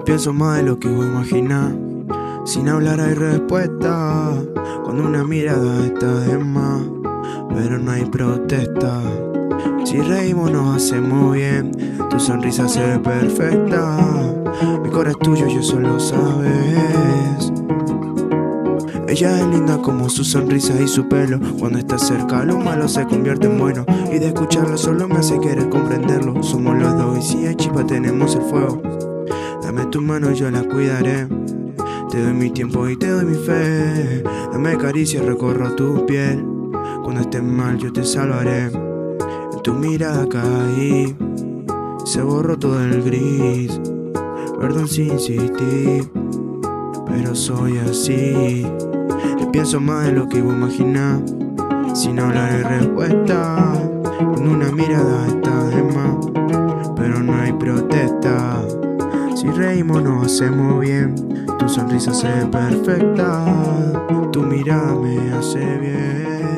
Pienso más de lo que vos imaginás. Sin hablar hay respuesta. Cuando una mirada está de más, pero no hay protesta. Si reímos nos hacemos bien. Tu sonrisa se ve perfecta. Mi corazón es tuyo y eso lo sabes. Ella es linda como su sonrisa y su pelo. Cuando está cerca lo malo se convierte en bueno. Y de escucharlo solo me hace querer comprenderlo. Somos los dos y si hay chispa tenemos el fuego. Dame tu mano y yo la cuidaré. Te doy mi tiempo y te doy mi fe. Dame caricia y recorro tu piel. Cuando estés mal yo te salvaré. En tu mirada caí, se borró todo el gris. Perdón si insistí, pero soy así. Le pienso más de lo que vos imaginás. Sin hablar hay respuesta. Con una mirada está de más, pero no hay protesta. Si reímos nos hacemos bien. Tu sonrisa se ve perfecta. Tu mirada me hace bien.